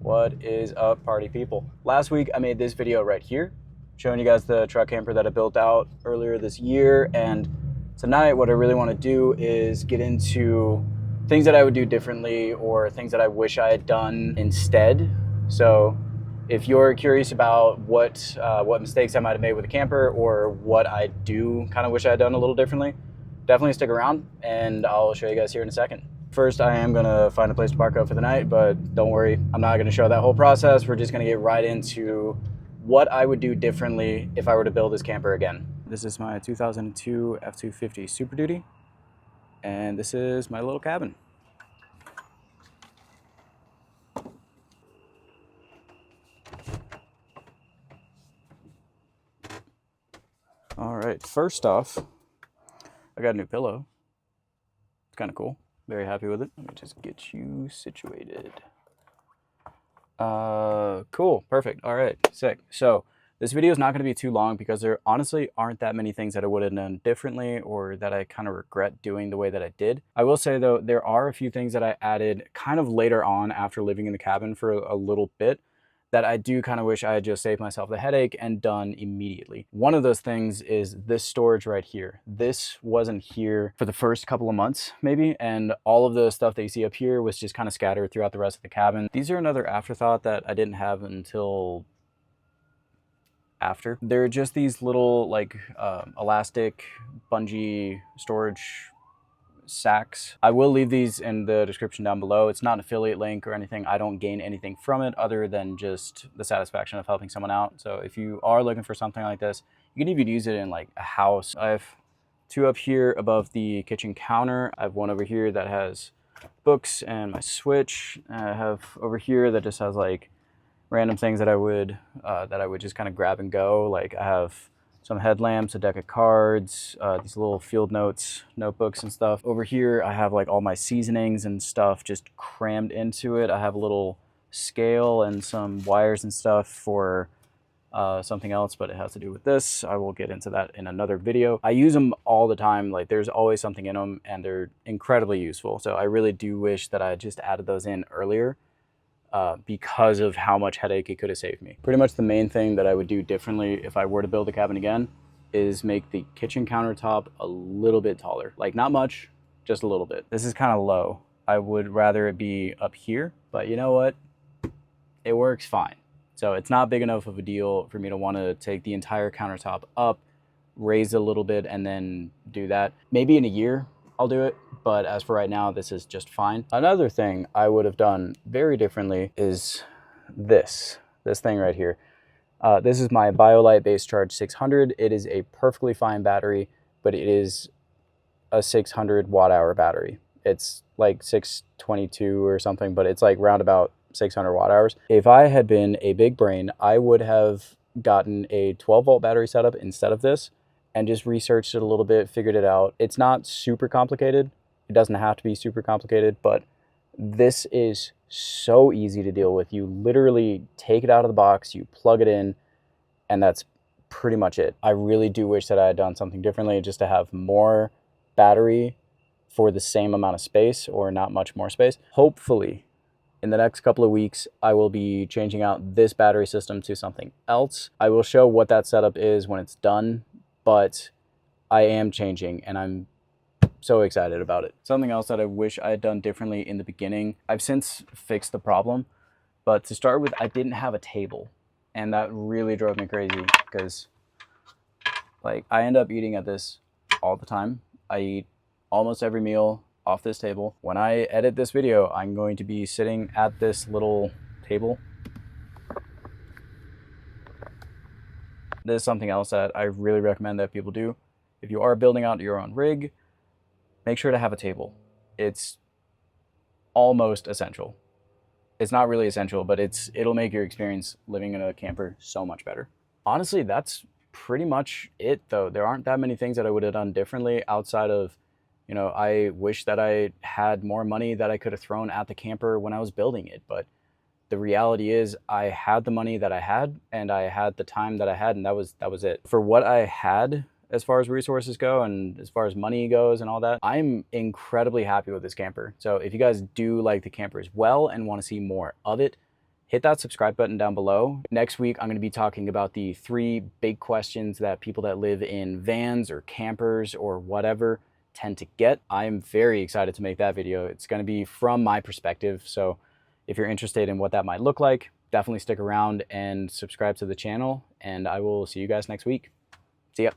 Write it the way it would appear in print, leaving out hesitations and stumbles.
What is up, party people? Last week I made this video right here showing you guys the truck camper that I built out earlier this year, and tonight what I really want to do is get into things that I would do differently or things that I wish I had done instead. So if you're curious about what mistakes I might have made with the camper or what I do kind of wish I had done a little differently, definitely stick around and I'll show you guys here in a second. First, I am gonna find a place to park up for the night, but don't worry, I'm not gonna show that whole process. We're just gonna get right into what I would do differently if I were to build this camper again. This is my 2002 F-250 Super Duty, and this is my little cabin. All right, first off, I got a new pillow. It's kind of cool. Very happy with it. Let me just get you situated. Cool, perfect. All right, sick. So this video is not going to be too long because there honestly aren't that many things that I would have done differently or that I kind of regret doing the way that I did. I will say though, there are a few things that I added kind of later on after living in the cabin for a little bit that I do kind of wish I had just saved myself the headache and done immediately. One of those things is this storage right here. This wasn't here for the first couple of months maybe, and all of the stuff that you see up here was just kind of scattered throughout the rest of the cabin. These are another afterthought that I didn't have until after. They're just these little like elastic bungee storage sacks. I will leave these in the description down below. It's not an affiliate link or anything. I don't gain anything from it other than just the satisfaction of helping someone out. So if you are looking for something like this, you can even use it in like a house. I have two up here above the kitchen counter. I have one over here that has books and my Switch. I have over here that just has like random things that I would just kind of grab and go. Like I have some headlamps, a deck of cards, these little field notes, notebooks and stuff. Over here, I have like all my seasonings and stuff just crammed into it. I have a little scale and some wires and stuff for something else, but it has to do with this. I will get into that in another video. I use them all the time. Like there's always something in them and they're incredibly useful. So I really do wish that I just added those in earlier. Because of how much headache it could have saved me. Pretty much the main thing that I would do differently if I were to build a cabin again is make the kitchen countertop a little bit taller. Like not much, just a little bit. This is kind of low. I would rather it be up here, but you know what? It works fine. So it's not big enough of a deal for me to want to take the entire countertop up, raise it a little bit, and then do that. Maybe in a year, I'll do it, but as for right now, this is just fine. Another thing I would have done very differently is this thing right here. This is my BioLite Base Charge 600. It is a perfectly fine battery, but it is a 600 watt hour battery. It's like 622 or something, but it's like round about 600 watt hours. If I had been a big brain, I would have gotten a 12 volt battery setup instead of this, and just researched it a little bit, figured it out. It's not super complicated. It doesn't have to be super complicated, but this is so easy to deal with. You literally take it out of the box, you plug it in, and that's pretty much it. I really do wish that I had done something differently just to have more battery for the same amount of space or not much more space. Hopefully, in the next couple of weeks, I will be changing out this battery system to something else. I will show what that setup is when it's done, but I am changing and I'm so excited about it. Something else that I wish I had done differently in the beginning, I've since fixed the problem, but to start with, I didn't have a table, and that really drove me crazy because like I end up eating at this all the time. I eat almost every meal off this table. When I edit this video, I'm going to be sitting at this little table. This is something else that I really recommend that people do. If you are building out your own rig, make sure to have a table. It's almost essential. It's not really essential, but it'll make your experience living in a camper so much better. Honestly, that's pretty much it though. There aren't that many things that I would have done differently outside of, you know, I wish that I had more money that I could have thrown at the camper when I was building it, but the reality is I had the money that I had and I had the time that I had, and that was it. For what I had as far as resources go and as far as money goes and all that, I'm incredibly happy with this camper. So if you guys do like the camper as well and want to see more of it, hit that subscribe button down below. Next week, I'm going to be talking about the 3 big questions that people that live in vans or campers or whatever tend to get. I'm very excited to make that video. It's going to be from my perspective. So if you're interested in what that might look like, definitely stick around and subscribe to the channel, and I will see you guys next week. See ya.